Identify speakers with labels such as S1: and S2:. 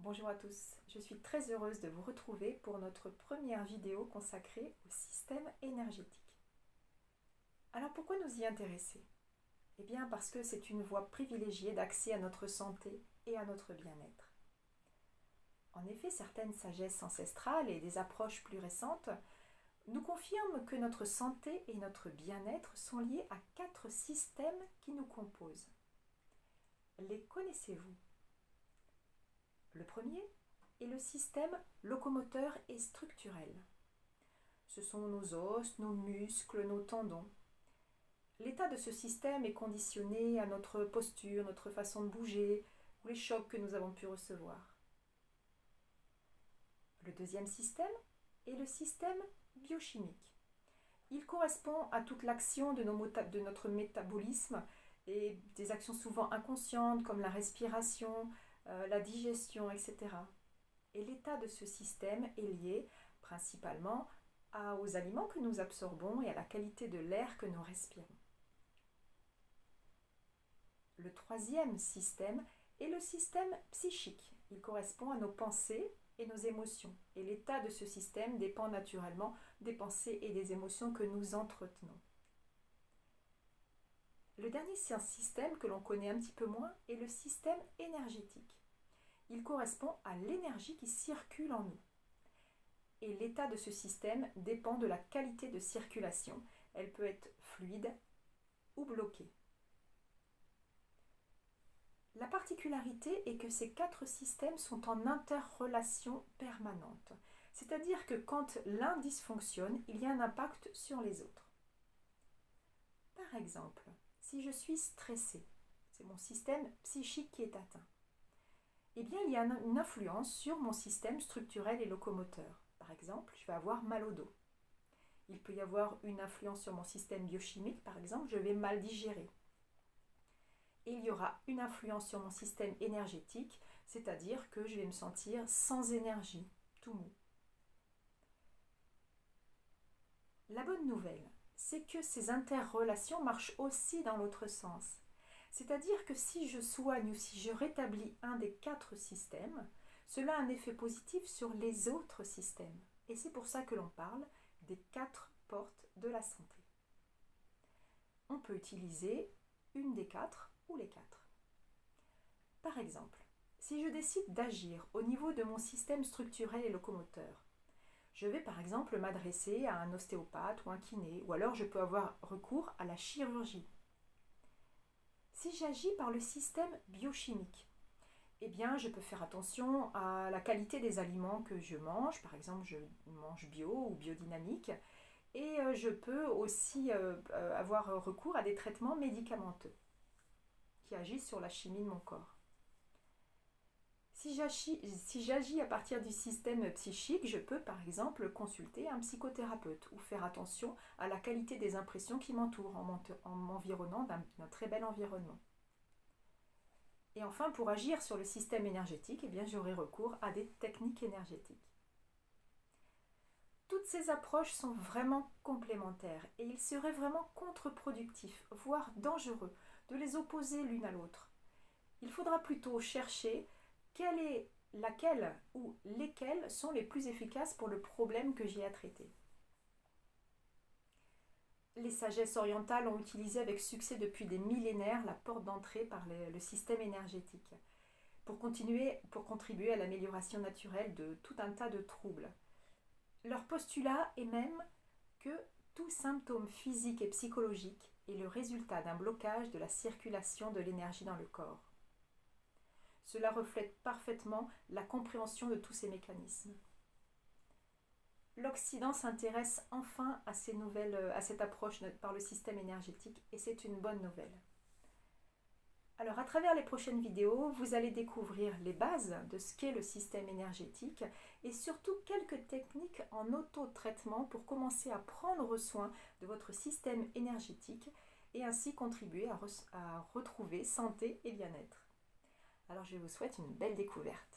S1: Bonjour à tous, je suis très heureuse de vous retrouver pour notre première vidéo consacrée au système énergétique. Alors pourquoi nous y intéresser? Eh bien parce que c'est une voie privilégiée d'accès à notre santé et à notre bien-être. En effet, certaines sagesses ancestrales et des approches plus récentes nous confirment que notre santé et notre bien-être sont liés à 4 systèmes qui nous composent. Les connaissez-vous? Le premier est le système locomoteur et structurel. Ce sont nos os, nos muscles, nos tendons. L'état de ce système est conditionné à notre posture, notre façon de bouger ou les chocs que nous avons pu recevoir. Le deuxième système est le système biochimique. Il correspond à toute l'action de notre métabolisme et des actions souvent inconscientes comme la respiration, la digestion, etc. Et l'état de ce système est lié principalement aux aliments que nous absorbons et à la qualité de l'air que nous respirons. Le troisième système est le système psychique. Il correspond à nos pensées et nos émotions. Et l'état de ce système dépend naturellement des pensées et des émotions que nous entretenons. Le dernier système que l'on connaît un petit peu moins est le système énergétique. Il correspond à l'énergie qui circule en nous. Et l'état de ce système dépend de la qualité de circulation. Elle peut être fluide ou bloquée. La particularité est que ces 4 systèmes sont en interrelation permanente. C'est-à-dire que quand l'un dysfonctionne, il y a un impact sur les autres. Par exemple, si je suis stressée, c'est mon système psychique qui est atteint. Eh bien, il y a une influence sur mon système structurel et locomoteur. Par exemple, je vais avoir mal au dos. Il peut y avoir une influence sur mon système biochimique, par exemple, je vais mal digérer. Et il y aura une influence sur mon système énergétique, c'est-à-dire que je vais me sentir sans énergie, tout mou. La bonne nouvelle, c'est que ces interrelations marchent aussi dans l'autre sens. C'est-à-dire que si je soigne ou si je rétablis un des 4 systèmes, cela a un effet positif sur les autres systèmes. Et c'est pour ça que l'on parle des 4 portes de la santé. On peut utiliser une des 4 ou les 4. Par exemple, si je décide d'agir au niveau de mon système structurel et locomoteur, je vais par exemple m'adresser à un ostéopathe ou un kiné, ou alors je peux avoir recours à la chirurgie. Si j'agis par le système biochimique, eh bien, je peux faire attention à la qualité des aliments que je mange. Par exemple, je mange bio ou biodynamique. Et je peux aussi avoir recours à des traitements médicamenteux qui agissent sur la chimie de mon corps. Si j'agis à partir du système psychique, je peux par exemple consulter un psychothérapeute ou faire attention à la qualité des impressions qui m'entourent en m'environnant d'un très bel environnement. Et enfin, pour agir sur le système énergétique, eh bien, j'aurai recours à des techniques énergétiques. Toutes ces approches sont vraiment complémentaires et il serait vraiment contre-productif, voire dangereux, de les opposer l'une à l'autre. Il faudra plutôt chercher laquelle ou lesquelles sont les plus efficaces pour le problème que j'ai à traiter. Les sagesses orientales ont utilisé avec succès depuis des millénaires la porte d'entrée par le système énergétique pour contribuer à l'amélioration naturelle de tout un tas de troubles. Leur postulat est même que tout symptôme physique et psychologique est le résultat d'un blocage de la circulation de l'énergie dans le corps. Cela reflète parfaitement la compréhension de tous ces mécanismes. L'Occident s'intéresse enfin à cette approche par le système énergétique et c'est une bonne nouvelle. Alors à travers les prochaines vidéos, vous allez découvrir les bases de ce qu'est le système énergétique et surtout quelques techniques en auto-traitement pour commencer à prendre soin de votre système énergétique et ainsi contribuer à retrouver santé et bien-être. Alors je vous souhaite une belle découverte.